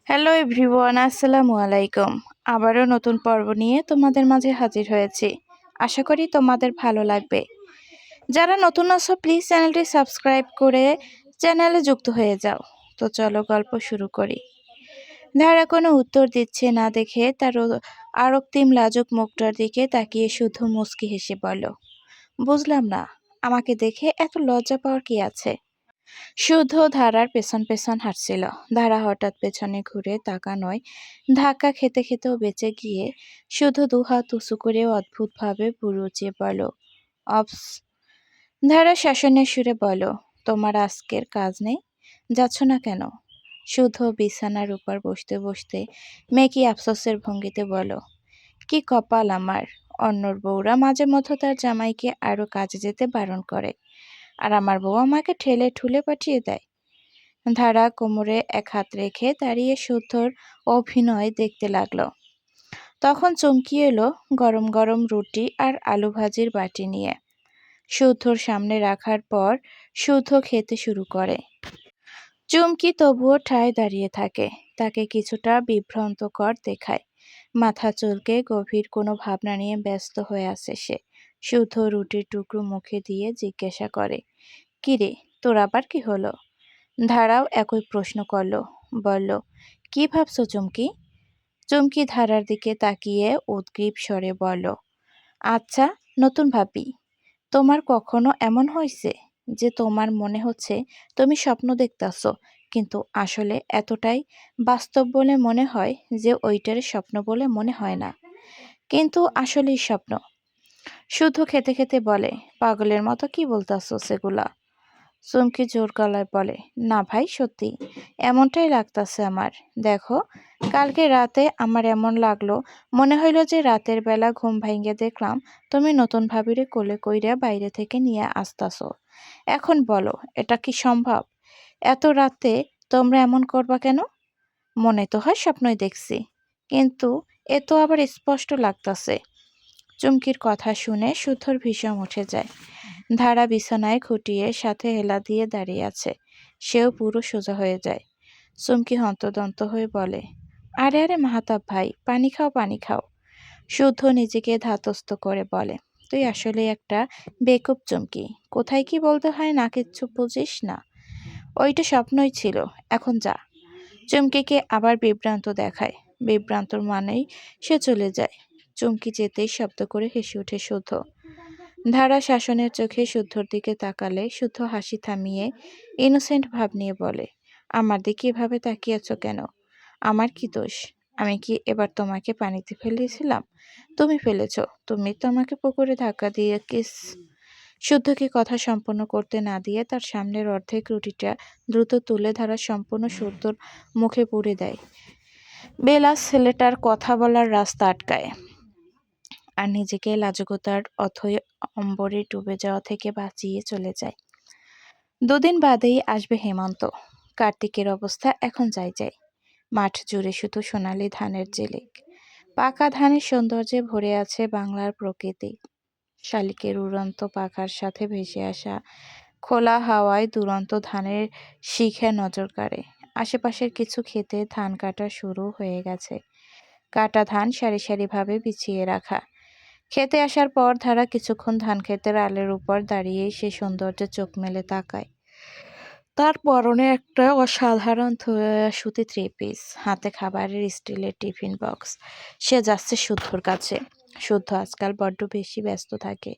Hello everyone, আসসালামু আলাইকুম। আবারও নতুন পর্ব নিয়ে তোমাদের মাঝে হাজির হয়েছি। আশা করি তোমাদের ভালো লাগবে। যারা নতুন আছো প্লিজ চ্যানেলটি সাবস্ক্রাইব করে চ্যানেলে যুক্ত হয়ে যাও। তো চলো গল্প শুরু করি। ধারা কোনো উত্তর দিচ্ছে না দেখে তার আরক্তিম লাজুক মুখটার দিকে তাকিয়ে শুধু মুচকি হেসে বলল, বুঝলাম না, আমাকে দেখে এত লজ্জা পাওয়ার কি আছে? শুদ্ধ ধারার পেছন পেছন হাঁটছিল। ধারা হঠাৎ পেছনে ঘুরে তাকানোয় ধাক্কা খেতে খেতেও বেঁচে গিয়ে শুধু দুহাত উঁচু করে অদ্ভুতভাবে ভুরু উঁচিয়ে বলল, অবস। ধারা শাসনের সুরে বলল, তোমার আজকের কাজ নেই? যাচ্ছ না কেন? শুদ্ধ বিছানার উপর বসতে বসতে মেকি আফসোসের ভঙ্গিতে বলল, কি কপাল আমার! অন্যর বউরা মাঝে মধ্যে তার জামাইকে আরো কাজে যেতে বারণ করে, আর আমার বউ আমাকে ঠেলে ঠুলে পাঠিয়ে দেয়। ধারা কোমরে এক হাত রেখে দাঁড়িয়ে শুদ্ধর অভিনয় দেখতে লাগলো। তখন চমকি এলো গরম গরম রুটি আর আলু ভাজির বাটি নিয়ে। শুদ্ধর সামনে রাখার পর শুদ্ধ খেতে শুরু করে। চুমকি তবুও ঠায় দাঁড়িয়ে থাকে, তাকে কিছুটা বিভ্রান্তকর দেখায়। মাথা চুলকে গভীর কোনো ভাবনা নিয়ে ব্যস্ত হয়ে আছে সে। শুদ্ধ রুটির টুকরো মুখে দিয়ে জিজ্ঞাসা করে, কিরে, তোর আবার কি হলো? ধারাও একই প্রশ্ন করল। বলল, কি ভাবছো চুমকি? চুমকি ধারার দিকে তাকিয়ে উদ্গ্রীব স্বরে বলল, আচ্ছা, নতুন ভাবি। তোমার কখনো এমন হয়েছে যে তোমার মনে হচ্ছে তুমি স্বপ্ন দেখতাছো, কিন্তু আসলে এতটাই বাস্তব বলে মনে হয় যে ওইটার স্বপ্ন বলে মনে হয় না, কিন্তু আসলেই স্বপ্ন? শুধু খেতে খেতে বলে, পাগলের মতো কি বলতাছো সেগুলা? চুমকি জোর গলায় বলে, না ভাই, সত্যি এমনটাই লাগতাছে আমার। দেখো, কালকে রাতে আমার এমন লাগলো, মনে হইল যে রাতের বেলা ঘুম ভাঙ্গে দেখলাম তুমি নতুন ভাবিরে কোলে কইরা বাইরে থেকে নিয়ে আসতাছো। এখন বলো, এটা কি সম্ভব? এত রাতে তোমরা এমন করবা কেন? মনে তো হয় স্বপ্নই দেখছি, কিন্তু এ তো আবার স্পষ্ট লাগতাছে। চুমকির কথা শুনে শুদ্ধর ভীষণ উঠে যায়। ধারা বিছানায় খুঁটিয়ে সাথে হেলা দিয়ে দাঁড়িয়ে আছে। সেও পুরো সোজা হয়ে যায়। চুমকি হন্তদন্ত হয়ে বলে, আরে আরে মাহাতাব ভাই, পানি খাও পানি খাও। শুদ্ধ নিজেকে ধাতস্থ করে বলে, তুই আসলে একটা বেকুব চুমকি। কোথায় কি বলতে হয় না কিচ্ছু বুঝিস না। ওইটা স্বপ্নই ছিল, এখন যা। চুমকিকে আবার বিভ্রান্ত দেখায়। বিভ্রান্তর মানেই সে চলে যায়। চুমকি যেতেই শব্দ করে হেসে ওঠে শুদ্ধ। ধারা শাসনের চোখে শুদ্ধর দিকে তাকালে শুদ্ধ হাসি থামিয়ে ইনোসেন্ট ভাব নিয়ে বলে, আমার দিকে এভাবে তাকিয়েছ কেন? আমার কি দোষ? আমি কি এবার তোমাকে পানিতে ফেলেছিলাম? তুমি ফেলেছ। তুমি তো আমাকে পুকুরে ধাক্কা দিয়ে কিস। শুদ্ধকে কথা সম্পন্ন করতে না দিয়ে তার সামনের অর্ধেক রুটিটা দ্রুত তুলে ধারা সম্পূর্ণ শুদ্ধর মুখে পুরে দেয়। বেলা ছেলেটার কথা বলার রাস্তা আটকায়, আর নিজেকে লাজুকতার অথই অম্বরে ডুবে যাওয়া থেকে বাঁচিয়ে চলে যায়। দুদিন বাদেই আসবে হেমন্ত। কার্তিকের অবস্থা এখন যাই যাই। মাঠ জুড়ে শুধু সোনালি ধানের জিলিক। পাকা ধানের সৌন্দর্যে ভরে আছে বাংলার প্রকৃতি। শালিকের উড়ন্ত পাখার সাথে ভেসে আসা খোলা হাওয়ায় দুরন্ত ধানের শিখে নজর কাড়ে। আশেপাশের কিছু ক্ষেতে ধান কাটা শুরু হয়ে গেছে। কাটা ধান সারি সারিভাবে বিছিয়ে রাখা। খেতে আসার পর ধারা কিছুক্ষণ ধান ক্ষেতের আলের উপর দাঁড়িয়ে সে সৌন্দর্যে চোখ মেলে তাকায়। তার পরনে একটা অসাধারণ সুতি থ্রি পিস, হাতে খাবারের স্টিলের টিফিন বক্স। সে যাচ্ছে শুদ্ধর কাছে। শুদ্ধ আজকাল বড্ড বেশি ব্যস্ত থাকে।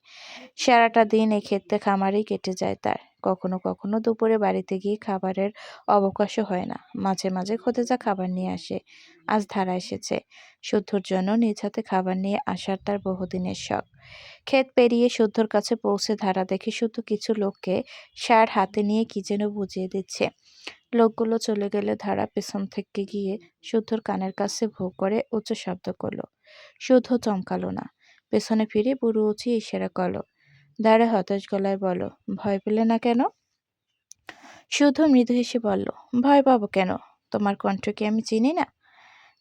সারাটা দিন এই ক্ষেতে খামারেই কেটে যায় তার। কখনো কখনো দুপুরে বাড়িতে গিয়ে খাবারের অবকাশও হয় না। মাঝে মাঝে খোদেজা খাবার নিয়ে আসে। আজ ধারা এসেছে। শুদ্ধর জন্য নিজ হাতে খাবার নিয়ে আসার তার বহুদিনের শখ। ক্ষেত পেরিয়ে শুদ্ধর কাছে পৌঁছে ধারা দেখে শুদ্ধ কিছু লোককে ষাঁড় হাতে নিয়ে কি যেন বুঝিয়ে দিচ্ছে। লোকগুলো চলে গেলে ধারা পেছন থেকে গিয়ে শুদ্ধর কানের কাছে ভো করে উচ্চ শব্দ করলো। শুদ্ধ চমকালো না। পেছনে ফিরে বুড়ো উঁচিয়ে ইশারা করলো। ধারা হতাশ গলায় বলল, ভয় পেলে না কেন? শুদ্ধ মৃদু হেসে বলল, ভয় পাবো কেন? তোমার কণ্ঠ কি আমি চিনি না?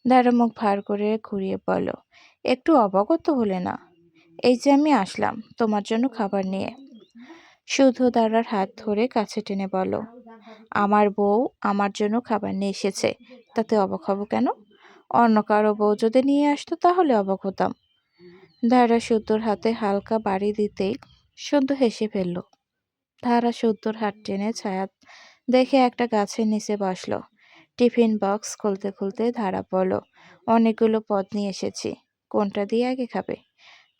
ধারা মুখ ভার করে ঘুরিয়ে বলল, একটু অবগত হলে না? এই যে আমি আসলাম তোমার জন্য খাবার নিয়ে। শুদ্ধ দাঁড়ার হাত ধরে কাছে টেনে বলল, আমার বউ আমার জন্য খাবার নিয়ে এসেছে, তাতে অবাক হব কেন? অন্য কারো বউ যদি নিয়ে আসতো তাহলে অবাক হতাম। ধারা শুদ্ধর হাতে হালকা বাড়ি দিতেই শুদ্ধ হেসে ফেলল। ধারা শুদ্ধর হাত টেনে ছায়া দেখে একটা গাছের নিচে বসলো। টিফিন বক্স খুলতে খুলতে ধারা বলল, অনেকগুলো পদ নিয়ে এসেছি, কোনটা দিয়ে আগে খাবে?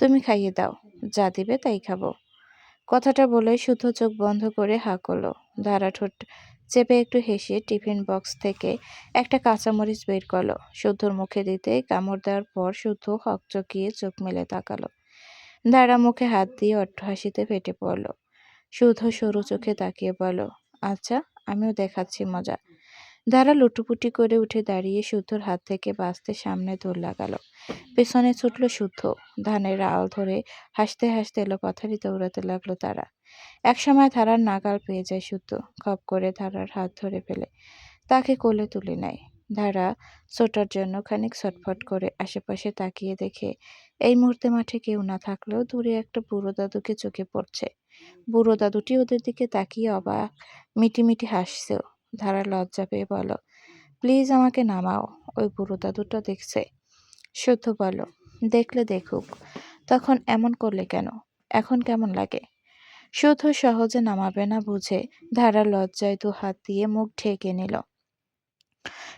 তুমি খাইয়ে দাও, যা দিবে তাই খাবো। কথাটা বলে শুদ্ধ চোখ বন্ধ করে হাঁ করলো। ধারা ঠোঁট চেপে একটু হেসে টিফিন বক্স থেকে একটা কাঁচামরিচ বের করলো। শুদ্ধর মুখে দিতে কামড় দেওয়ার পর শুদ্ধ হকচকিয়ে চোখ মেলে তাকালো। ধারা মুখে হাত দিয়ে অট্টহাসিতে ফেটে পড়ল। শুদ্ধ সরু চোখে তাকিয়ে বলল, আচ্ছা, আমিও দেখাচ্ছি মজা। ধারা লুটোপুটি করে উঠে দাঁড়িয়ে শুদ্ধর হাত থেকে বাঁচতে সামনে দৌড় লাগালো। পেছনে ছুটল শুদ্ধ। ধানের আল ধরে হাসতে হাসতে এলোপাথারি দৌড়াতে লাগলো তারা। একসময় ধারার নাগাল পেয়ে যায় শুদ্ধ। খপ করে ধারার হাত ধরে ফেলে তাকে কোলে তুলে নেয়। ধারা ছোটার জন্য খানিক ছটফট করে আশেপাশে তাকিয়ে দেখে এই মুহূর্তে মাঠে কেউ না থাকলেও দূরে একটা বুড়ো দাদুকে চোখে পড়ছে। বুড়ো দাদুটি ওদের দিকে তাকিয়ে অবাক মিটিমিটি হাসছেও। ধারা লজ্জা পেয়ে বলল, প্লিজ আমাকে নামাও, ওই বুড়ো দাদুটা দেখছে। শুদ্ধ বলল, দেখলে দেখুক, তখন এমন করলে কেন? এখন কেমন লাগে? শুদ্ধ সহজে নামাবে না বুঝে ধারা লজ্জায় দু হাত দিয়ে মুখ ঢেকে নিল।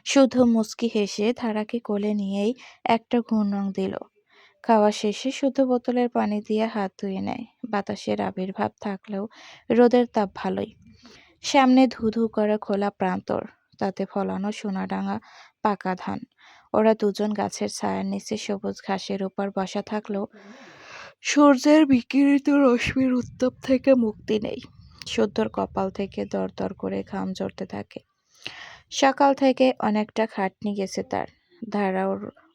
শুদ্ধ মুচকি হেসে ধারাকে কোলে নিয়েই একটা ঘূর্ণন দিল। খাওয়া শেষে শুদ্ধ বোতলের পানি দিয়ে হাত ধুয়ে নেয়। বাতাসের আবির্ভাব থাকলেও রোদের তাপ ভালোই। সামনে ধু ধু করে খোলা প্রান্তর, তাতে ফলানো সোনাডাঙা পাকা ধান। ওরা দুজন গাছের ছায়ার নিচে সবুজ ঘাসের উপর বসা থাকলেও সূর্যের বিকিরিত রশ্মির উত্তাপ থেকে মুক্তি নেই। শুদ্ধর কপাল থেকে দরদর করে ঘাম ঝরতে থাকে। সকাল থেকে অনেকটা খাটনি গেছে তার। ধারা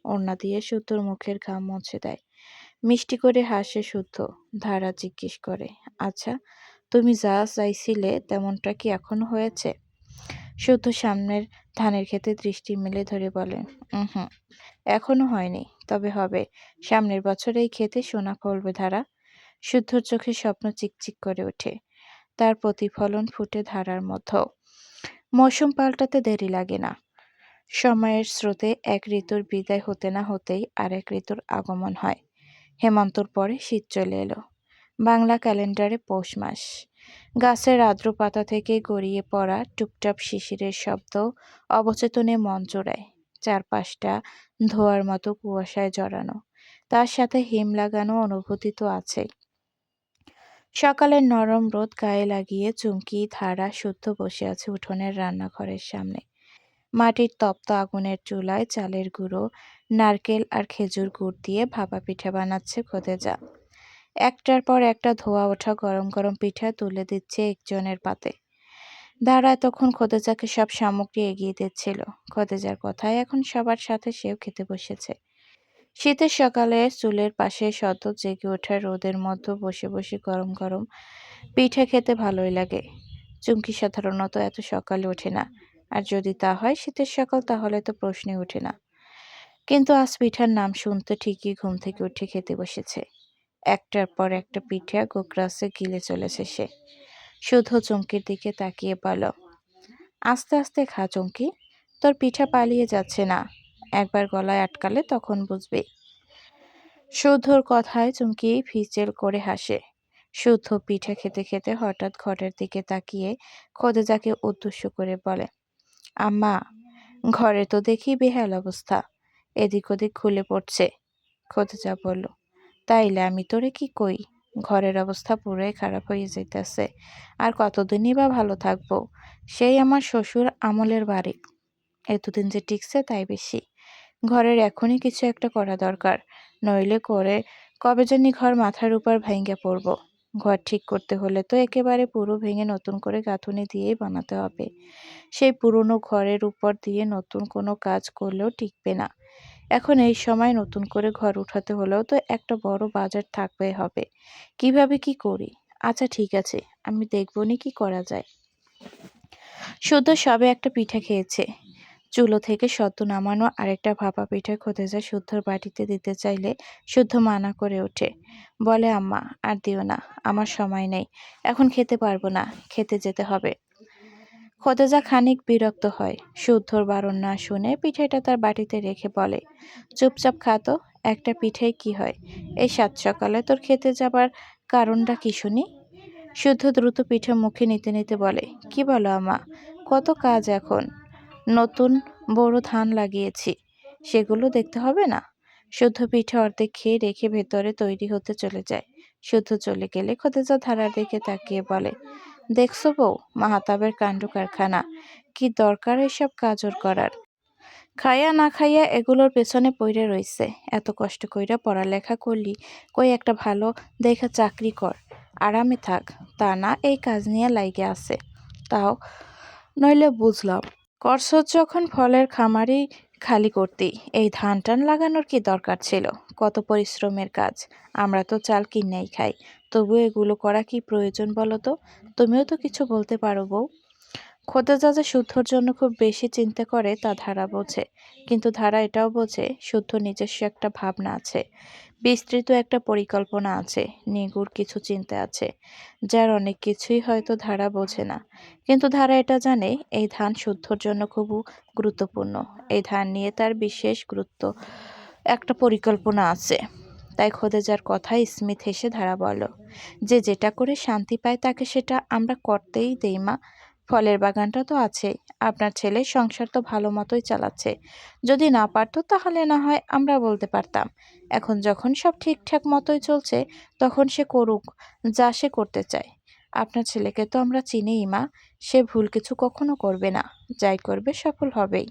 ওড়না দিয়ে শুদ্ধর মুখের ঘাম মুছে দেয়। মিষ্টি করে হাসে শুদ্ধ। ধারা জিজ্ঞেস করে, আচ্ছা, তুমি যা চাইছিলে তেমনটা কি এখনো হয়েছে? শুদ্ধ সামনের ধানের ক্ষেতে দৃষ্টি মেলে ধরে বলে, হুম, এখনো হয়নি, তবে হবে। সামনের বছর এই ক্ষেতে সোনা ফলবে ধারা। শুদ্ধর চোখে স্বপ্ন চিকচিক করে ওঠে। তার প্রতিফলন ফুটে ধারার মধ্যেও। মৌসুম পাল্টাতে দেরি লাগে না। সময়ের স্রোতে এক ঋতুর বিদায় হতে না হতেই আরেক ঋতুর আগমন হয়। হেমন্তর পরে শীত চলে এলো। বাংলা ক্যালেন্ডারে পৌষ মাস। গাছের আর্দ্র পাতা থেকে গড়িয়ে পড়া টুপটাপ শিশিরের শব্দ অবচেতনে মন জোড়ায়। চারপাশটা ধোঁয়ার মতো কুয়াশায় জড়ানো। তার সাথে হিম লাগানো অনুভূতি তো আছেই। সকালের নরম রোদ গায়ে লাগিয়ে চুমকি ধারা শুদ্ধ বসে আছে উঠোনের রান্নাঘরের সামনে। মাটির তপ্ত আগুনের চুলায় চালের গুঁড়ো, নারকেল আর খেজুর গুড় দিয়ে ভাপা পিঠা বানাচ্ছে খোদেজা। একটার পর একটা ধোয়া ওঠা গরম গরম পিঠা তুলে দিচ্ছে একজনের পাতে। ধারা তখন খোদেজাকে সব সামগ্রী এগিয়ে দিচ্ছিল। খোদেজার কথায় এখন সবার সাথে সেও খেতে বসেছে। শীতের সকালে চুলের পাশে সদ্য জেগে ওঠা রোদের মধ্যে বসে বসে গরম গরম পিঠা খেতে ভালোই লাগে। চুমকি সাধারণত এত সকালে ওঠে না, আর যদি তা হয় শীতের সকাল, তাহলে তো প্রশ্নই ওঠে না। কিন্তু আজ পিঠার নাম শুনতে ঠিকই ঘুম থেকে উঠে খেতে বসেছে। একটার পর একটা পিঠা গোগ্রাসে গিলে চলেছে সে। শুধু চুমকির দিকে তাকিয়ে বলল, আস্তে আস্তে খা চুমকি, তোর পিঠা পালিয়ে যাচ্ছে না। একবার গলায় আটকালে তখন বুঝবি। শুদ্ধর কথায় চুমকি ফিচেল করে হাসে। শুদ্ধ পিঠা খেতে খেতে হঠাৎ ঘরের দিকে তাকিয়ে খোদেজাকে উদ্দেশ্য করে বলে, আম্মা, ঘরে তো দেখি বেহাল অবস্থা, এদিক ওদিক খুলে পড়ছে। খোদেজা বলল, তাইলে আমি তোরে কি কই, ঘরের অবস্থা পুরাই খারাপ হয়ে যাইতেছে। আর কতদিনই বা ভালো থাকবো? সেই আমার শ্বশুর আমলের বাড়ি, এতদিন যে টিকছে তাই বেশি। ঘরের এখনই কিছু একটা করা দরকার, নইলে করে কবে জানি ঘর মাথার উপর ভেঙে পড়ব। ঘর ঠিক করতে হলে তো একেবারে পুরো ভেঙে নতুন করে গাঁথুনি দিয়েই বানাতে হবে। সেই পুরনো ঘরের উপর দিয়ে নতুন কোনো কাজ করলেও টিকবে না। এখন এই সময় নতুন করে ঘর উঠাতে হলেও তো একটা বড় বাজার থাকবে হবে। কিভাবে কি করি? আচ্ছা ঠিক আছে, আমি দেখবনি কি করা যায়। শুদ্ধ সবে একটা পিঠা খেয়েছে। চুলো থেকে সদ্য নামানো আরেকটা ভাপা পিঠা খোদেজা শুদ্ধর বাটিতে দিতে চাইলে শুদ্ধ মানা করে ওঠে। বলে, আম্মা, আর দিও না, আমার সময় নেই, এখন খেতে পারবো না, খেতে যেতে হবে। খোদেজা খানিক বিরক্ত হয়। শুদ্ধর বারণ না শুনে পিঠাটা তার বাটিতে রেখে বলে, চুপচাপ খাতো, একটা পিঠাই কি হয়? এই সাত সকালে তোর খেতে যাবার কারণটা কি শুনি? শুদ্ধ দ্রুত পিঠা মুখে নিতে নিতে বলে, কি বলো আমা? কত কাজ এখন। নতুন বড় ধান লাগিয়েছি, সেগুলো দেখতে হবে না? শুদ্ধ পিঠা অর্ধেক খেয়ে রেখে ভেতরে তৈরি হতে চলে যায়। শুদ্ধ চলে গেলে খোদেজা ধারার দিকে তাকিয়ে বলে, দেখছো বউ, মাহাতাবের কাণ্ড কারখানা। কি দরকার এসব কাজর করার? খাইয়া না খাইয়া এগুলোর পেছনে পইড়ে রইছে। এত কষ্ট কইরা পড়ালেখা করলি, কই একটা ভালো দেখা চাকরি কর, আরামে থাক। তা না এই কাজ নিয়ে লাইগে আছে। তাও নইলে বুঝলাম, করছো যখন ফলের খামারই খালি করতি, এই ধান টান লাগানোর কি দরকার ছিল? কত পরিশ্রমের কাজ। আমরা তো চাল কিনেই খাই, তবু এগুলো করা কি প্রয়োজন বলো তো? তুমিও তো কিছু বলতে পারো বউ। খোদেজা যে শুদ্ধর জন্য খুব বেশি চিন্তা করে তা ধারা বোঝে, কিন্তু ধারা এটাও বোঝে শুদ্ধ নিজস্ব একটা ভাবনা আছে, বিস্তৃত একটা পরিকল্পনা আছে, নিগুড় কিছু চিন্তা আছে, যার অনেক কিছুই হয়তো ধারা বোঝে না। কিন্তু ধারা এটা জানে, এই ধান শুদ্ধর জন্য খুব গুরুত্বপূর্ণ। এই ধান নিয়ে তার বিশেষ গুরুত্ব একটা পরিকল্পনা আছে। তাই খোদেজার কথায় স্মিথ হেসে ধারা বলল, যে যেটা করে শান্তি পায় তাকে সেটা আমরা করতেই দেই মা। ফলের বাগানটা তো আছেই, আপনার ছেলে সংসার তো ভালো মতোই চালাচ্ছে। যদি না পারতো তাহলে না হয় আমরা বলতে পারতাম। এখন যখন সব ঠিকঠাক মতোই চলছে, তখন সে করুক যা সে করতে চায়। আপনার ছেলেকে তো আমরা চিনিই মা, সে ভুল কিছু কখনো করবে না, যাই করবে সফল হবেই।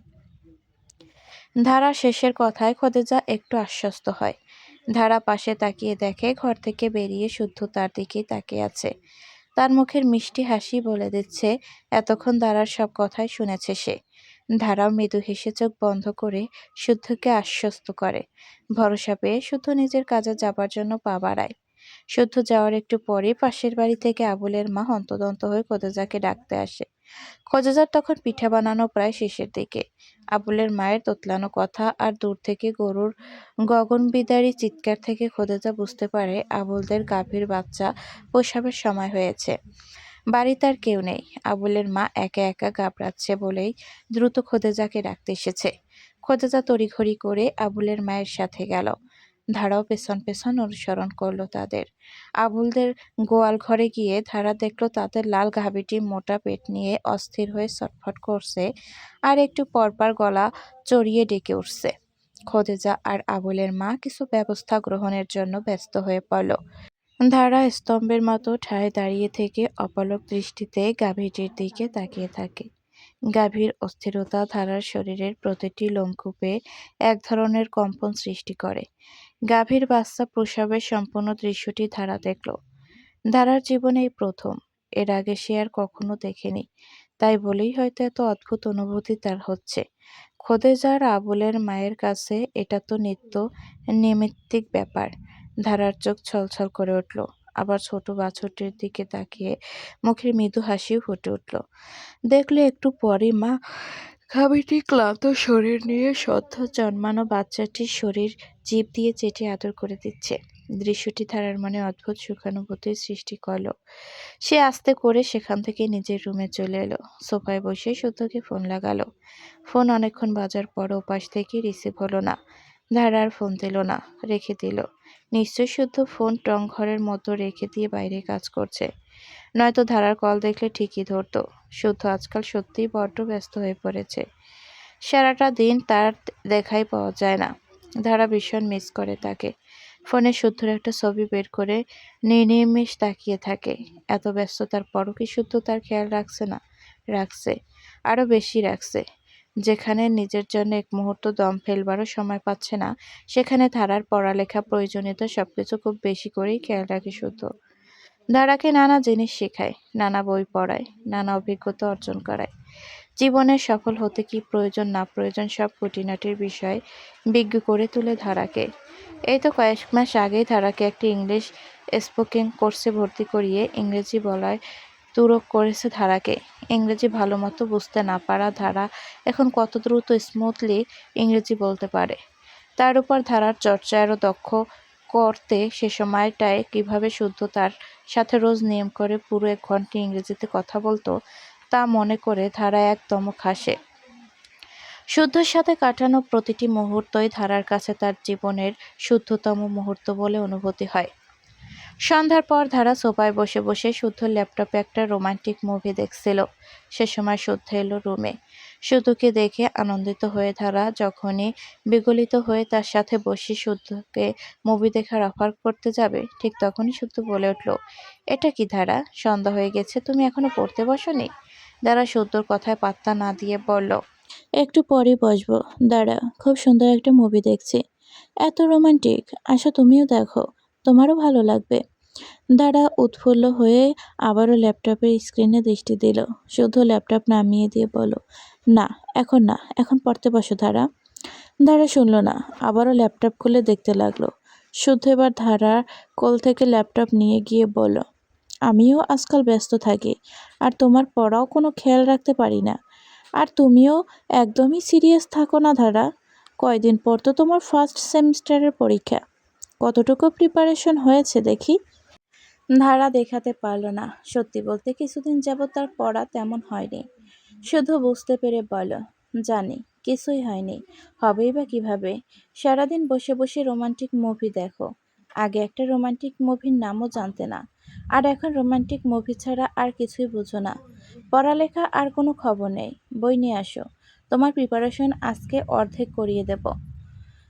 ধারা শেষের কথায় খোদেজা একটু আশ্বস্ত হয়। ধারা পাশে তাকিয়ে দেখে ঘর থেকে বেরিয়ে শুদ্ধ তার দিকেই তাকিয়ে আছে। তার মুখের মিষ্টি হাসি বলে দিচ্ছে এতক্ষণ ধারার সব কথাই শুনেছে সে। ধারাও মৃদু হেসে চোখ বন্ধ করে শুদ্ধকে আশ্বস্ত করে। ভরসা পেয়ে শুদ্ধ নিজের কাজে যাবার জন্য পা বাড়ায়। শুদ্ধ যাওয়ার একটু পরেই পাশের বাড়ি থেকে আবুলের মা হন্তদন্ত হয়ে খোদেজাকে ডাকতে আসে। খোদেজার তখন পিঠা বানানো প্রায় শেষের দিকে। আবুলের মায়ের তোতলানো কথা আর দূর থেকে গরুর গগনবিদারী চিৎকার থেকে খোদেজা বুঝতে পারে আবুলদের গাভীর বাচ্চা প্রসবের সময় হয়েছে। বাড়িতে আর কেউ নেই। আবুলের মা একা একা ঘাবড়াচ্ছে বলেই দ্রুত খোদেজাকে ডাকতে এসেছে। খোদেজা তড়িঘড়ি করে আবুলের মায়ের সাথে গেল। ধারাও পেছন পেছন অনুসরণ করলো তাদের। আবুলদের গোয়াল ঘরে গিয়ে ধারা দেখলো তাদের লাল গাভীটি মোটা পেট নিয়ে অস্থির হয়ে ছটফট করছে, আর একটু পরপর গলা চড়িয়ে ডেকে উঠছে। খোদেজা আর আবুলের মা কিছু ব্যবস্থা গ্রহণের জন্য ব্যস্ত হয়ে পড়ল। ধারা স্তম্ভের মতো ঠায় দাঁড়িয়ে থেকে অপলক দৃষ্টিতে গাভীটির দিকে তাকিয়ে থাকে। গাভীর অস্থিরতা ধারার শরীরের প্রতিটি লোমকূপে এক ধরনের কম্পন সৃষ্টি করে। গাভীর বাচ্চা প্রসবের সম্পূর্ণ দৃশ্যটি ধারা দেখল। ধারার জীবনে এই প্রথম। এর আগে সে আর কখনো দেখেনি। তাই বলেই হয়তো এত অদ্ভুত অনুভূতি তার হচ্ছে। খোদেজার আবুলের মায়ের কাছে এটা তো নিত্য নৈমিত্তিক ব্যাপার। ধারার চোখ ছলছল করে উঠল। আবার ছোট বাছুরটির দিকে তাকিয়ে মুখের মৃদু হাসিও ফুটে উঠল। দেখলে একটু পরে মা গাভীটি ক্লান্ত শরীর নিয়ে সদ্য জন্মানো বাচ্চাটির শরীর জিভ দিয়ে চেটে আদর করে দিচ্ছে। দৃশ্যটি ধারার মনে অদ্ভুত সুখানুভূতির সৃষ্টি করল। সে আস্তে করে সেখান থেকে নিজের রুমে চলে এলো। সোফায় বসে শুদ্ধকে ফোন লাগালো। ফোন অনেকক্ষণ বাজার পর ওপাশ থেকে রিসিভ হলো না। ধারার ফোন দিল না, রেখে দিল। নিশ্চয় শুদ্ধ ফোন টং ঘরের মতো রেখে দিয়ে বাইরে কাজ করছে, নয়তো ধারার কল দেখলে ঠিকই ধরতো। শুদ্ধ আজকাল সত্যিই বড্ড ব্যস্ত হয়ে পড়েছে। সারাটা দিন তার দেখাই পাওয়া যায় না। ধারা ভীষণ মিস করে তাকে। ফোনে শুদ্ধর একটা ছবি বের করে নির্নিমেষ তাকিয়ে থাকে। এত ব্যস্ততার পরও কি শুদ্ধ তার খেয়াল রাখছে না? রাখছে, আরো বেশি রাখছে। যেখানে নিজের জন্য এক মুহূর্ত দম ফেলবারও সময় পাচ্ছে না, সেখানে ধারার পড়ালেখা প্রয়োজনীয়তা সবকিছু খুব বেশি করেই খেয়াল রাখে শুদ্ধ। ধারাকে নানা জিনিস শেখায়, নানা বই পড়ায়, নানা অভিজ্ঞতা অর্জন করায়। জীবনে সফল হতে কি প্রয়োজন না প্রয়োজন সব খুঁটিনাটির বিষয় বিজ্ঞ করে তুলে ধারাকে। এই তো কয়েক মাস আগেই ধারাকে একটি ইংলিশ স্পোকেন কোর্সে ভর্তি করিয়ে ইংরেজি বলায় তুরক করেছে ধারাকে। ইংরেজি ভালো মতো বুঝতে না পারা ধারা এখন কত দ্রুত স্মুথলি ইংরেজি বলতে পারে। তার উপর ধারার চর্চা আরও দক্ষ করতে সে সময়টায় কিভাবে শুদ্ধ তার সাথে রোজ নিয়ম করে পুরো 1 ঘন্টা ইংরেজিতে কথা বলতো, তা মনে করে ধারা এক দমক হাসে। শুদ্ধর সাথে কাটানো প্রতিটি মুহূর্তই ধারার কাছে তার জীবনের শুদ্ধতম মুহূর্ত বলে অনুভূতি হয়। সন্ধ্যার পর ধারা সোফায় বসে বসে শুদ্ধর ল্যাপটপে একটা রোমান্টিক মুভি দেখছিল। সে সময় শুদ্ধ এলো রুমে। শুদ্ধকে দেখে আনন্দিত হয়ে ধারা যখনই বিগলিত হয়ে তার সাথে বসে শুদ্ধকে মুভি দেখার অফার করতে যাবে, ঠিক তখনই শুদ্ধ বলে উঠল, এটা কি ধারা, সন্ধ্যা হয়ে গেছে, তুমি এখনো পড়তে বসোনি? ধারা শুদ্ধর কথায় পাত্তা না দিয়ে বলল, একটু পরেই বসবো। দাঁড়া, খুব সুন্দর একটা মুভি দেখছি, এত রোমান্টিক, আসো তুমিও দেখো, তোমারও ভালো লাগবে। দাঁড়া উৎফুল্ল হয়ে আবারও ল্যাপটপের স্ক্রিনে দৃষ্টি দিল। শুধু ল্যাপটপ নামিয়ে দিয়ে বলল, না, এখন না, এখন পড়তে বসো ধারা। ধারা শুনল না, আবারও ল্যাপটপ খুলে দেখতে লাগলো। শুদ্ধ এবার ধারার কোল থেকে ল্যাপটপ নিয়ে গিয়ে বলল, আমিও আজকাল ব্যস্ত থাকি, আর তোমার পড়াও কোনো খেয়াল রাখতে পারি না। আর তুমিও একদমই সিরিয়াস থাকো না ধারা। কয়দিন পর তো তোমার ফার্স্ট সেমিস্টারের পরীক্ষা, কতটুকু প্রিপারেশন হয়েছে দেখি। ধারা দেখাতে পারল না। সত্যি বলতে কিছুদিন যাবৎ তার পড়া তেমন হয়নি। শুধু বুঝতে পেরে বলল, জানি কিছুই হয়নি, হবেই বা কিভাবে? সারাদিন বসে বসে রোমান্টিক মুভি দেখো। আগে একটা রোমান্টিক মুভির নামও জানতে না, আর এখন রোমান্টিক মুভি ছাড়া আর কিছুই বুঝো না। পড়ালেখা আর কোনো খবর নেই। বই নিয়ে আসো, তোমার প্রিপারেশন আজকে অর্ধেক করিয়ে দেব।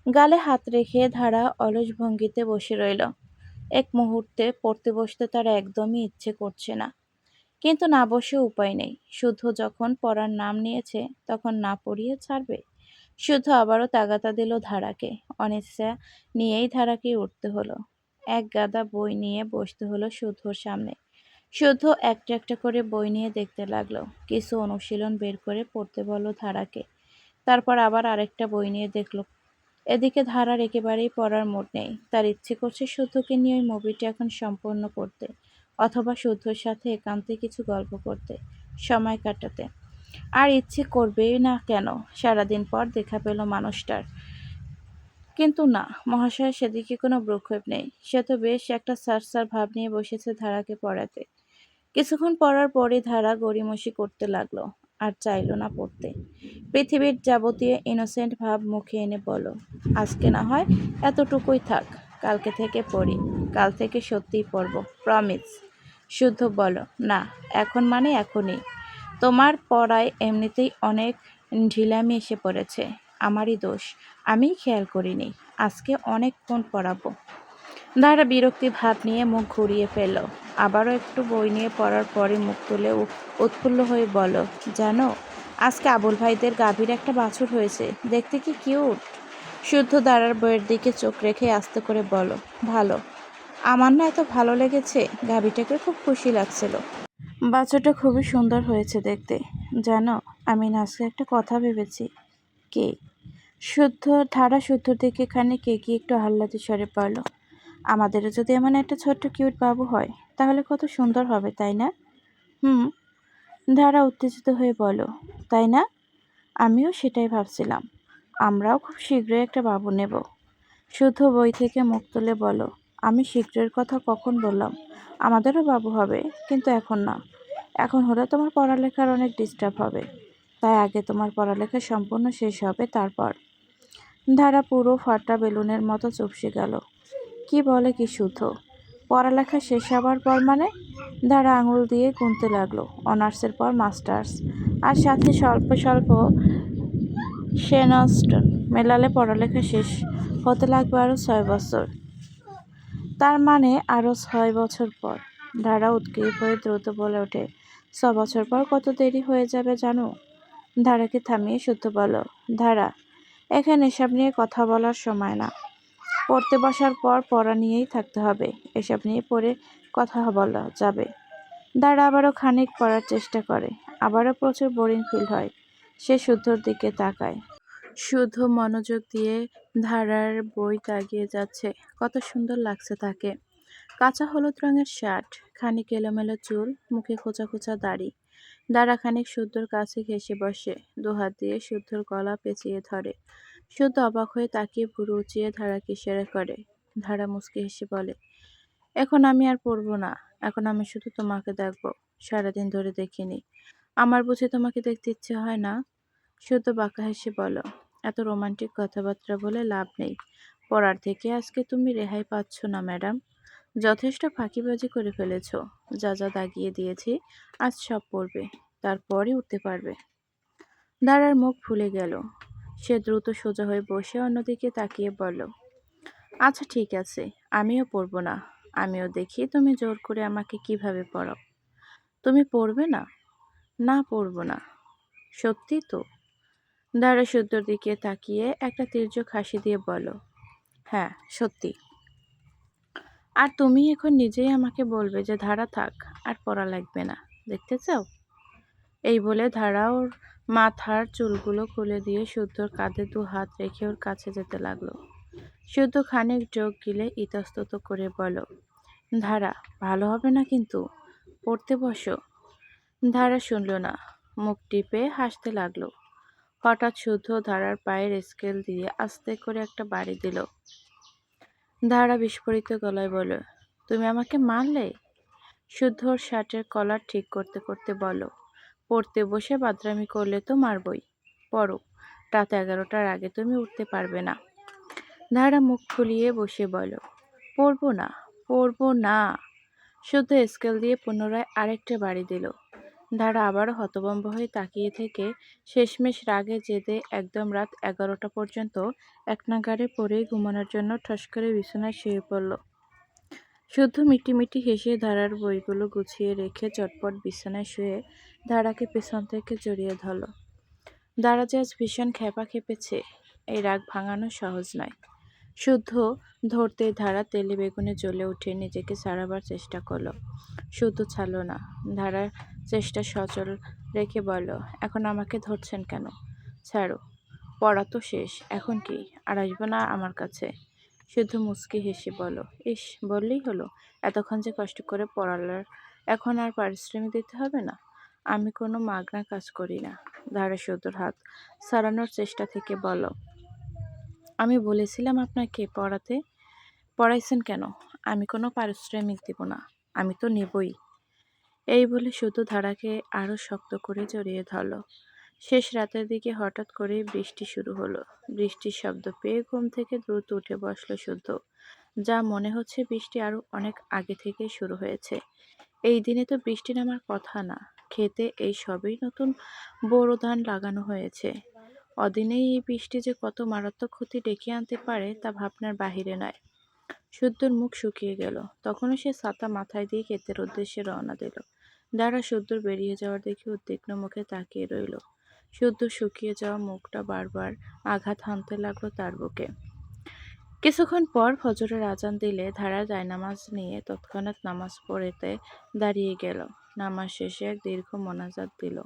গালে হাত রেখে ধারা অলস ভঙ্গিতে বসে রইল। এক মুহূর্তে পড়তে বসতে তার একদমই ইচ্ছে করছে না, কিন্তু না বসে উপায় নেই। শুদ্ধ যখন পড়ার নাম নিয়েছে, তখন না পড়িয়ে ছাড়বে? শুদ্ধ আবারও তাগাদা দিল ধারাকে। অনিচ্ছা নিয়েই ধারাকে উঠতে হলো। এক গাদা বই নিয়ে বসতে হলো শুদ্ধর সামনে। শুদ্ধ একটা একটা করে বই নিয়ে দেখতে লাগলো। কিছু অনুশীলন বের করে পড়তে বলল ধারাকে। তারপর আবার আরেকটা বই নিয়ে দেখলো। এদিকে ধারার একেবারেই পড়ার মুড নেই। তার ইচ্ছে করছে শুদ্ধকে নিয়ে ওই মুভিটা এখন সম্পূর্ণ করতে, অথবা শুদ্ধর সাথে একান্তে কিছু গল্প করতে, সময় কাটাতে। আর ইচ্ছে করবেই না কেন, সারাদিন পর দেখা পেল মানুষটার। কিন্তু না, মহাশয়ের সেদিকে কোনো ভ্রুক্ষেপ নেই। সে তো বেশ একটা সার ভাব নিয়ে বসেছে ধারাকে পড়াতে। কিছুক্ষণ পড়ার পরই ধারা গড়িমসি করতে লাগলো, আর চাইল না পড়তে। পৃথিবীর যাবতীয় ইনোসেন্ট ভাব মুখে এনে বলো, আজকে না হয় এতটুকুই থাক, কালকে থেকে পড়ি, কাল থেকে সত্যিই পড়ব, প্রমিস। শুদ্ধ বলো, না, এখন মানে এখনই। তোমার পড়ায় এমনিতেই অনেক ঢিলামি এসে পড়েছে, আমারই দোষ, আমিই খেয়াল করিনি। আজকে অনেকক্ষণ পড়াবো। ধারা বিরক্তি ভাব নিয়ে মুখ ঘুরিয়ে ফেলল। আবারও একটু বই নিয়ে পড়ার পরে মুখ তুলে উৎফুল্ল হয়ে বলল, জানো, আজকে আবুল ভাইদের গাভীর একটা বাছুর হয়েছে, দেখতে কি কিউট। শুদ্ধ দাঁড়ার বইয়ের দিকে চোখ রেখে আস্তে করে বলো, ভালো। আমার না এত ভালো লেগেছে, গাভীটাকে খুব খুশি লাগছিল। বাছুরটা খুবই সুন্দর হয়েছে দেখতে। জানো, আমি আজকে একটা কথা ভেবেছি। কে? শুদ্ধ ধারা শুদ্ধর দিকে খানিক এগিয়ে একটু আহ্লাদে স্বরে পড়ল, আমাদেরও যদি এমন একটা ছোট্ট কিউট বাবু হয়, তাহলে কত সুন্দর হবে, তাই না? হুম। ধারা উত্তেজিত হয়ে বলো, তাই না? আমিও সেটাই ভাবছিলাম। আমরাও খুব শীঘ্রই একটা বাবু নেব। শুদ্ধ বই থেকে মুখ তুলে বলো, আমি শীঘ্রের কথা কখন বললাম? আমাদেরও বাবু হবে, কিন্তু এখন না। এখন হলে তোমার পড়ালেখার অনেক ডিস্টার্ব হবে। তাই আগে তোমার পড়ালেখা সম্পূর্ণ শেষ হবে, তারপর। ধারা পুরো ফাটা বেলুনের মতো চুপসে গেল। কি বলে কি শুদ্ধ? পড়ালেখা শেষ হবার পর মানে? ধারা আঙুল দিয়ে গুনতে লাগলো। অনার্সের পর মাস্টার্স, আর সাথে স্বল্প স্বল্প সেনস্টন মেলালে পড়ালেখা শেষ হতে লাগবে আরও 6 বছর। তার মানে আরও 6 বছর পর। ধারা উদ্গ্রীব হয়ে দ্রুত বলে ওঠে, 6 বছর পর কত দেরি হয়ে যাবে জানো? ধারাকে থামিয়ে শুদ্ধ বলো, ধারা, এখানে এসব নিয়ে কথা বলার সময় না। পড়তে বসার পর পড়া নিয়েই থাকতে হবে, এসব নিয়ে পড়ে কথা বলা যাবে। দাঁড়া আবারও খানিক পড়ার চেষ্টা করে, আবারও প্রচুর বোরিং ফিল হয়। সে শুদ্ধর দিকে তাকায়। শুদ্ধ মনোযোগ দিয়ে ধারার বই তাকিয়ে যাচ্ছে। কত সুন্দর লাগছে তাকে। কাঁচা হলুদ রঙের শার্ট, খানিক এলোমেলো চুল, মুখে খোঁচা খোঁচা দাড়ি। দাঁড়া খানিক শুদ্ধর কাছে ঘেঁষে বসে, দুহাত দিয়ে শুদ্ধর গলা পেঁচিয়ে ধরে। শুদ্ধ অবাক হয়ে তাকিয়ে ভুরু উঁচিয়ে ধারাকে ইশারা করে। ধারা মুচকি হেসে বলে, এখন আমি আর পড়বো না, এখন আমি শুধু তোমাকে দেখবো। সারাদিন ধরে দেখিনি, আমার বুঝি তোমাকে দেখতে ইচ্ছে হয় না? শুদ্ধ বাঁকা হেসে বলো, এত রোমান্টিক কথাবার্তা বলে লাভ নেই। পড়ার থেকে আজকে তুমি রেহাই পাচ্ছ না ম্যাডাম। যথেষ্ট ফাঁকিবাজি করে ফেলেছো। যা যা দাগিয়ে দিয়েছি আজ সব পড়বে, তারপরই উঠতে পারবে। দাঁড়ার মুখ ফুলে গেল। সে দ্রুত সোজা হয়ে বসে অন্যদিকে তাকিয়ে বলল, আচ্ছা ঠিক আছে, আমিও পড়ব না। আমিও দেখি তুমি জোর করে আমাকে কিভাবে পড়াও। তুমি পড়বে না? না, পড়ব না। সত্যি তো? দাঁড়া শুদ্ধর দিকে তাকিয়ে একটা তীর্যক হাসি দিয়ে বলো, হ্যাঁ সত্যি। আর তুমি এখন নিজেই আমাকে বলবে যে ধারা থাক, আর পড়া লাগবে না। দেখতে চাও? এই বলে ধারা ওর মাথার চুলগুলো খুলে দিয়ে শুদ্ধর কাঁধে 2 হাত রেখে ওর কাছে যেতে লাগলো। শুদ্ধ খানিক যোগ গিলে ইতস্তত করে বলো, ধারা, ভালো হবে না কিন্তু, পড়তে বসো। ধারা শুনল না, মুখ টিপে হাসতে লাগলো। হঠাৎ শুদ্ধ ধারার পায়ের স্কেল দিয়ে আস্তে করে একটা বাড়ি দিল। ধারা বিস্ফোরিত গলায় বলল, তুমি আমাকে মারলে? শুদ্ধ ওর শার্টের কলার ঠিক করতে করতে বলল, পড়তে বসে বাদরামি করলে তো মারবই। পড়ো, রাত 11টার আগে তুমি উঠতে পারবে না। ধারা মুখ ফুলিয়ে বসে বলল, পড়বো না, পড়বো না। শুদ্ধ স্কেল দিয়ে পুনরায় আরেকটা বাড়ি দিল। ধারা আবারও হতভম্ব হয়ে তাকিয়ে থেকে শেষমেশ রাগে জেদে একদম রাত 11টা পর্যন্ত একনাগাড়ে পড়ে ঘুমানোর জন্য ঠস করে বিছানায় শুয়ে পড়ল। শুদ্ধ মিটিমিটি হেসে ধারার বইগুলো গুছিয়ে রেখে চটপট বিছানায় শুয়ে ধারাকে পেছন থেকে জড়িয়ে ধরল। ধারা যে আজ ভীষণ খেপা খেপেছে, এই রাগ ভাঙানো সহজ নয়। শুদ্ধ ধরতে ধারা তেলে বেগুনে জ্বলে উঠে নিজেকে ছাড়াবার চেষ্টা করলো। শুদ্ধ ছাড়ল না। ধারার চেষ্টা সচল রেখে বলল, এখন আমাকে ধরছেন কেন? ছাড়ো, পড়া তো শেষ, এখন কি আর আসবে না আমার কাছে? শুদ্ধ মুচকি হেসে বলল, ইস, বললেই হলো, এতক্ষণ যে কষ্ট করে পড়ালার এখন আর পারিশ্রমিক দিতে হবে না। আমি কোনো মাগনা কাজ করি না। ধারা শুদ্ধর হাত ছাড়ানোর চেষ্টা থেকে বলল, আমি বলেছিলাম আপনাকে পড়াইছেন কেন? আমি কোনো পারিশ্রমিক দেব না, আমি তো নেবই। এই বলে শুধু ধারাকে আরো শক্ত করে জড়িয়ে ধরল। শেষ রাতের দিকে হঠাৎ করেই বৃষ্টি শুরু হলো। বৃষ্টির শব্দ পেয়ে ঘুম থেকে দ্রুত উঠে বসলো শুদ্ধ। যা মনে হচ্ছে বৃষ্টি আরো অনেক আগে থেকেই শুরু হয়েছে। এই দিনে তো বৃষ্টি নামার কথা না। ক্ষেতে এই সবেই নতুন বোরো ধান লাগানো হয়েছে। অদিনেই এই বৃষ্টি যে কত মারাত্মক ক্ষতি ডেকে আনতে পারে তা ভাবনার বাহিরে নয়। শুদ্ধর মুখ শুকিয়ে গেল। তখনও সে ছাতা মাথায় দিয়ে ক্ষেতের উদ্দেশ্যে রওনা দিল। দাঁড়া শুদ্ধর বেরিয়ে যাওয়ার দেখে উদ্বিগ্ন মুখে তাকিয়ে রইল। শুদ্ধ শুকিয়ে যাওয়া মুখটা বারবার আঘাত হানতে লাগলো তার বুকে। কিছুক্ষণ পর ফজরের আজান দিলে ধারা জায়নামাজ নিয়ে তৎক্ষণাৎ নামাজ পড়তে দাঁড়িয়ে গেল। নামাজ শেষে এক দীর্ঘ মোনাজাত দিল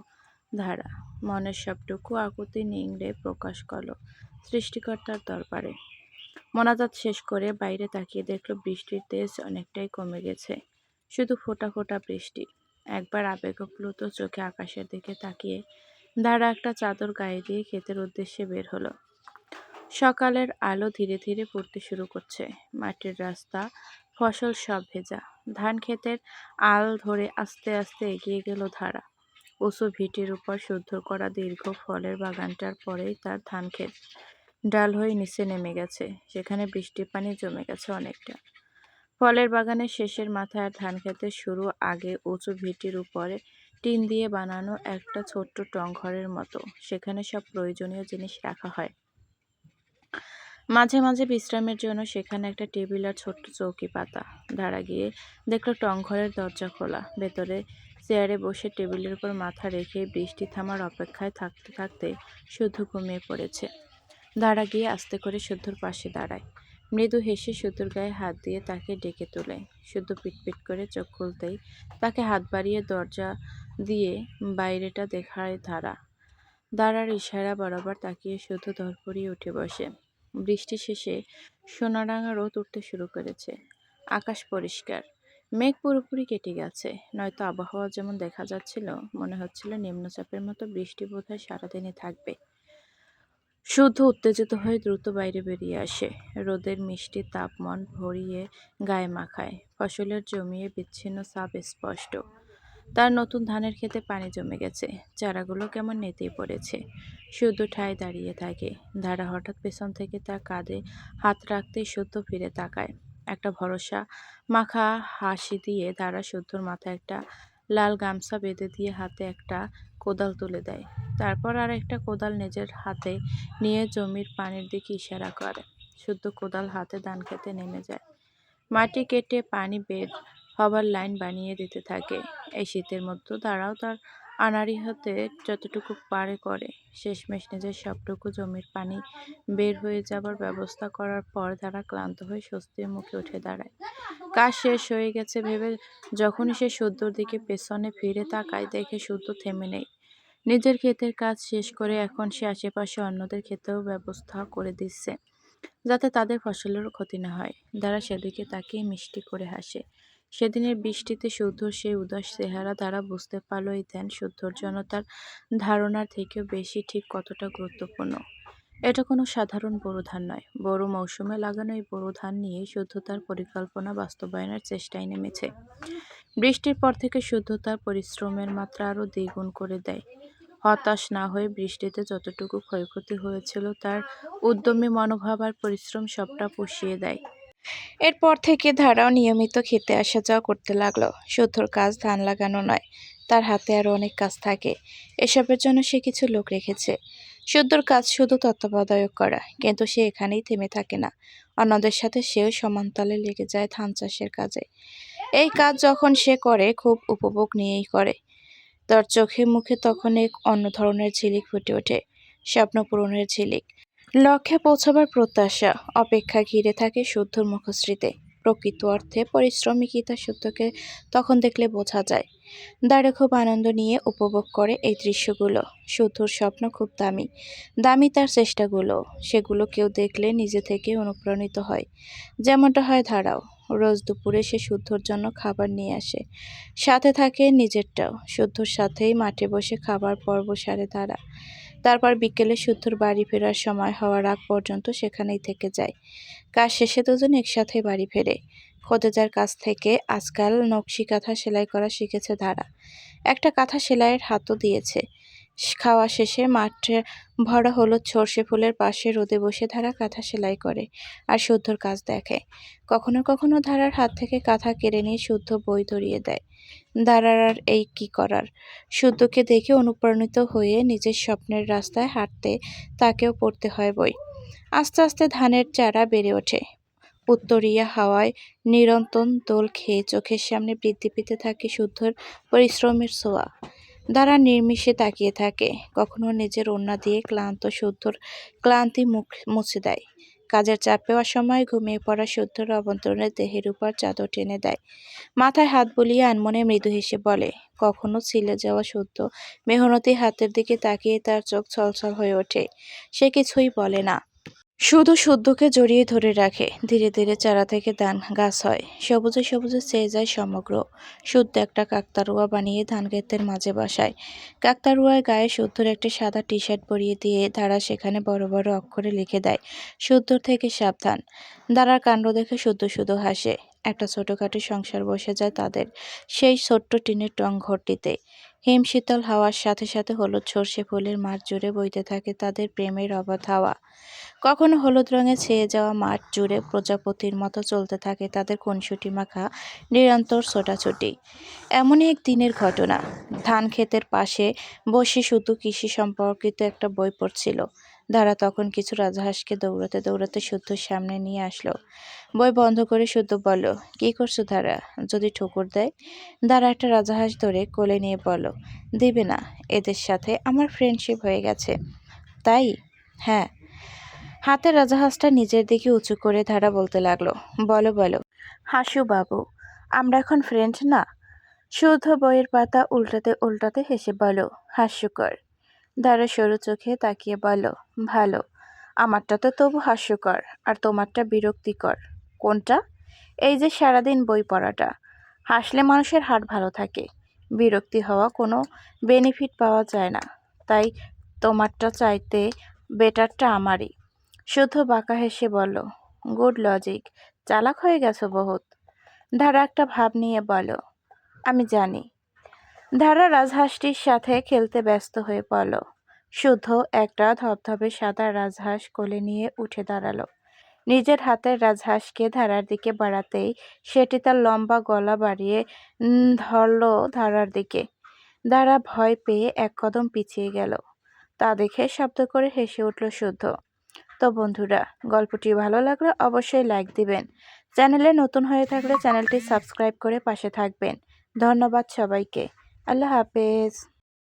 ধারা। মনের সবটুকু আকুতি নিংড়ে প্রকাশ করল সৃষ্টিকর্তার দরবারে। মোনাজাত শেষ করে বাইরে তাকিয়ে দেখল বৃষ্টির তেজ অনেকটাই কমে গেছে। শুধু ফোঁটা ফোঁটা বৃষ্টি। একবার আবেগপ্লুত চোখে আকাশের দিকে তাকিয়ে ধারা একটা চাদর গায়ে দিয়ে ক্ষেতের উদ্দেশ্যে বের হলো। সকালের আলো ধীরে ধীরে পড়তে শুরু করছে। মাটির রাস্তা, ফসল সব ভেজা। ধান ক্ষেতের আল ধরে আস্তে আস্তে এগিয়ে গেল ধারা। উঁচু ভিটির উপর শুদ্ধ করা দীর্ঘ ফলের বাগানটার পরেই তার ধান ক্ষেত। ডাল হয়ে নিচে নেমে গেছে। সেখানে বৃষ্টির পানি জমে গেছে অনেকটা। ফলের বাগানের শেষের মাথায় আর ধান ক্ষেতের শুরু আগে উঁচু ভিটির উপরে টিন দিয়ে বানানো একটা ছোট্ট টংঘরের মতো। সেখানে সব প্রয়োজনীয় জিনিস রাখা হয়। মাঝে মাঝে বিশ্রামের জন্য সেখানে একটা টেবিল আর ছোট্ট চৌকি পাতা। ধারা গিয়ে দেখল টংঘরের দরজা খোলা। ভেতরে চেয়ারে বসে টেবিলের উপর মাথা রেখে বৃষ্টি থামার অপেক্ষায় থাকতে থাকতে শুদ্ধ ঘুমিয়ে পড়েছে। ধারা গিয়ে আস্তে করে শুদ্ধর পাশে দাঁড়ায়। মৃদু হেসে শুদ্ধর গায়ে হাত দিয়ে তাকে ডেকে তোলে। শুদ্ধ পিটপিট করে চোখ খুলতেই তাকে হাত বাড়িয়ে দরজা দিয়ে বাইরেটা দেখায় ধারা। দাঁড়ার ইশারা বরাবর তাকিয়ে শুদ্ধ ধরপড়িয়ে উঠে বসে। বৃষ্টি শেষে সোনারাঙা রোদ উঠতে শুরু করেছে। আকাশ পরিষ্কার। মেঘ পুরোপুরি কেটে গেছে। নয়তো আবহাওয়া যেমন দেখা যাচ্ছিল, মনে হচ্ছিল নিম্নচাপের মতো বৃষ্টি বোধহয় সারাদিনই থাকবে। শুদ্ধ উত্তেজিত হয়ে দ্রুত বাইরে বেরিয়ে আসে। রোদের মিষ্টি তাপ মন ভরিয়ে গায়ে মাখায়। ফসলের জমিয়ে বিচ্ছিন্ন ছাপ স্পষ্ট। তার নতুন ধানের ক্ষেতে পানি জমে গেছে, চারাগুলো কেমন নেতিয়ে পড়েছে। শুদ্ধ ঠায় দাঁড়িয়ে থাকে। ধারা হঠাৎ পেছন থেকে তার কাঁধে হাত রাখতেই শুদ্ধ ফিরে তাকায়। একটা ভরসা মাখা হাসি দিয়ে ধারা শুদ্ধর মাথায় একটা লাল গামছা বেঁধে দিয়ে হাতে একটা কোদাল তুলে দেয়। তারপর আর একটা কোদাল নিজের হাতে নিয়ে জমির পানির দিকে ইশারা করে। শুদ্ধ কোদাল হাতে ধান খেতে নেমে যায়। মাটি কেটে পানি বের হবার লাইন বানিয়ে দিতে থাকে। এই শীতের মধ্যে তারাও তার আনাড়ি হাতে যতটুকু পারে করে। শেষমেশ নিজের সবটুকু জমির পানি বের হয়ে যাবার ব্যবস্থা করার পর তারা ক্লান্ত হয়ে স্বস্তির মুখে উঠে দাঁড়ায়। কাজ শেষ হয়ে গেছে ভেবে যখনই সে শুদ্ধর দিকে পেছনে ফিরে তাকায়, দেখে শুদ্ধ থেমে নেই। নিজের ক্ষেতের কাজ শেষ করে এখন সে আশেপাশে অন্যদের ক্ষেতেও ব্যবস্থা করে দিচ্ছে, যাতে তাদের ফসলেরও ক্ষতি না হয়। দ্বারা সেদিকে তাকিয়ে মিষ্টি করে হাসে। সেদিনের বৃষ্টিতে শুদ্ধর সেই উদাস চেহারা দ্বারা বুঝতে পারল এই ধ্যান শুদ্ধর জন্য তার ধারণার থেকেও বেশি ঠিক কতটা গুরুত্বপূর্ণ। এটা কোনো সাধারণ বোরো ধান নয়, বড় মৌসুমে লাগানো এই বোরো ধান নিয়ে শুদ্ধ তার পরিকল্পনা বাস্তবায়নের চেষ্টায় নেমেছে। বৃষ্টির পর থেকে শুদ্ধ তার পরিশ্রমের মাত্রা আরও দ্বিগুণ করে দেয়। হতাশ না হয়ে বৃষ্টিতে যতটুকু ক্ষয়ক্ষতি হয়েছিল তার উদ্যমী মনোভাব আর পরিশ্রম সবটা পুষিয়ে দেয়। এরপর থেকে ধারাও নিয়মিত খেতে আসা যাওয়া করতে লাগলো। শুদ্ধর কাজ ধান লাগানো নয়, তার হাতে আরও অনেক কাজ থাকে। এসবের জন্য সে কিছু লোক রেখেছে। শুদ্ধর কাজ শুধু তত্ত্বাবধায়ক করা, কিন্তু সে এখানেই থেমে থাকে না। অন্যদের সাথে সেও সমানতালে লেগে যায় ধান চাষের কাজে। এই কাজ যখন সে করে খুব উপভোগ নিয়েই করে। তার চোখে মুখে তখন এক অন্য ধরনের ঝিলিক ফুটে ওঠে, স্বপ্ন পূরণের ঝিলিক। লক্ষ্যে পৌঁছাবার প্রত্যাশা, অপেক্ষা ঘিরে থাকে শুদ্ধর মুখশ্রীতে। প্রকৃত অর্থে পরিশ্রমিকতা শুদ্ধকে তখন দেখলে বোঝা যায়। দাঁড়ে খুব আনন্দ নিয়ে উপভোগ করে এই দৃশ্যগুলো। শুদ্ধর স্বপ্ন খুব দামি, দামি তার চেষ্টাগুলো। সেগুলো কেউ দেখলে নিজে থেকে অনুপ্রাণিত হয়, যেমনটা হয় ধারাও। রোজ দুপুরে সে শুদ্ধর জন্য খাবার নিয়ে আসে, সাথে থাকে নিজেরটাও। শুদ্ধর সাথেই মাঠে বসে খাবার পর্ব সারে ধারা। তারপর বিকেলে শুদ্ধর বাড়ি ফেরার সময় হওয়ার আগ পর্যন্ত সেখানেই থেকে যায়। কাজ শেষে দুজন একসাথে বাড়ি ফেরে। খোদেজার কাছ থেকে আজকাল নকশি কাঁথা সেলাই করা শিখেছে ধারা। একটা কাঁথা সেলাইয়ের হাতও দিয়েছে। খাওয়া শেষে মাঠে ভরা হলুদ সর্ষে ফুলের পাশে রোদে বসে ধারা কাঁথা সেলাই করে আর শুদ্ধর কাজ দেখে। কখনো কখনো ধারার হাত থেকে কাঁথা কেড়ে নিয়ে শুদ্ধ বই ধরিয়ে দেয়। ধারার আর এই কি করার। শুদ্ধকে দেখে অনুপ্রাণিত হয়ে নিজের স্বপ্নের রাস্তায় হাঁটতে তাকেও পড়তে হয় বই। আস্তে আস্তে ধানের চারা বেড়ে ওঠে। উত্তরীয় হাওয়ায় নিরন্তর দোল খেয়ে চোখের সামনে বৃদ্ধি পেতে থাকে শুদ্ধর পরিশ্রমের ছোঁয়া। দ্বারা নির্মিষে তাকিয়ে থাকে। কখনো নিজের ওড়না দিয়ে ক্লান্ত শুদ্ধর ক্লান্তি মুখ মুছে দেয়। কাজের চাপে অসময়ে ঘুমিয়ে পড়া শুদ্ধর অভ্যন্তরের দেহের উপর চাদর টেনে দেয়। মাথায় হাত বুলিয়ে আনমনে মৃদু হেসে বলে, কখনো ছিলে যাওয়া শুদ্ধ মেহনতি হাতের দিকে তাকিয়ে তার চোখ ছলছল হয়ে ওঠে। সে কিছুই বলে না, শুধু শুদ্ধকে জড়িয়ে ধরে রাখে। ধীরে ধীরে চারা থেকে ধান গাছ হয়। সবুজে সবুজে চেয়ে যায় সমগ্র। শুদ্ধ একটা কাকতারুয়া বানিয়ে ধান ক্ষেতের মাঝে বসায়। কাকতারুয়ার গায়ে শুদ্ধর একটা সাদা টি শার্ট পরিয়ে দিয়ে ধারা সেখানে বড় বড় অক্ষরে লিখে দেয়, শুদ্ধর থেকে সাবধান। ধারার কাণ্ড দেখে শুদ্ধ শুধু হাসে। একটা ছোটখাটো সংসার বসে যায় তাদের সেই ছোট্ট টিনের টং ঘরটিতে। হিমশীতল হাওয়ার সাথে সাথে হলুদ সর্ষে ফুলের মাঠ জুড়ে বইতে থাকে তাদের প্রেমের অবাধ হাওয়া। কখনো হলুদ রঙে ছেয়ে যাওয়া মাঠ জুড়ে প্রজাপতির মতো চলতে থাকে তাদের খুনসুটি মাখা নিরন্তর ছোটাছুটি। এমনই এক দিনের ঘটনা। ধান ক্ষেতের পাশে বসে শুধু কৃষি সম্পর্কিত একটা বই পড়ছিল। ধারা তখন কিছু রাজহাঁসকে দৌড়াতে দৌড়াতে শুদ্ধর সামনে নিয়ে আসলো। বই বন্ধ করে শুদ্ধ বলল, কি করছো ধারা? যদি ঠুকুর দেয়? ধারা একটা রাজহাঁস ধরে কোলে নিয়ে বলল, দিবে না, এদের সাথে আমার ফ্রেন্ডশিপ হয়ে গেছে তাই। হ্যাঁ। হাতের রাজাহাঁসটা নিজের দিকে উঁচু করে ধারা বলতে লাগলো, বলো বলো হাসু বাবু, আমরা এখন ফ্রেন্ড না? শুদ্ধ বইয়ের পাতা উল্টাতে উল্টাতে হেসে বলো, হাস্যকর। ধারা সরু চোখে তাকিয়ে বলো, ভালো। আমারটা তো তবু হাস্যকর, আর তোমারটা বিরক্তিকর। কোনটা? এই যে সারাদিন বই পড়াটা। হাসলে মানুষের হার্ট ভালো থাকে, বিরক্তি হওয়া কোনো বেনিফিট পাওয়া যায় না। তাই তোমারটা চাইতে বেটারটা আমারই। শুদ্ধ বাঁকা হেসে বলল, গুড লজিক, চালাক হয়ে গেছো বহুত। ধারা একটা ভাব নিয়ে বলো, আমি জানি। ধারা রাজহাঁসটির সাথে খেলতে ব্যস্ত হয়ে পড়ল। শুদ্ধ একটা ধবধবে সাদা রাজহাঁস কোলে নিয়ে উঠে দাঁড়ালো। নিজের হাতের রাজহাঁসকে ধারার দিকে বাড়াতেই সেটি তার লম্বা গলা বাড়িয়ে ধরল ধারার দিকে। ধারা ভয় পেয়ে এক কদম পিছিয়ে গেল। তা দেখে শব্দ করে হেসে উঠল শুদ্ধ। তো বন্ধুরা, গল্পটি ভালো লাগলে অবশ্যই লাইক দিবেন। চ্যানেলে নতুন হয়ে থাকলে চ্যানেলটি সাবস্ক্রাইব করে পাশে থাকবেন। ধন্যবাদ সবাইকে। আল্লাহ হাফেজ।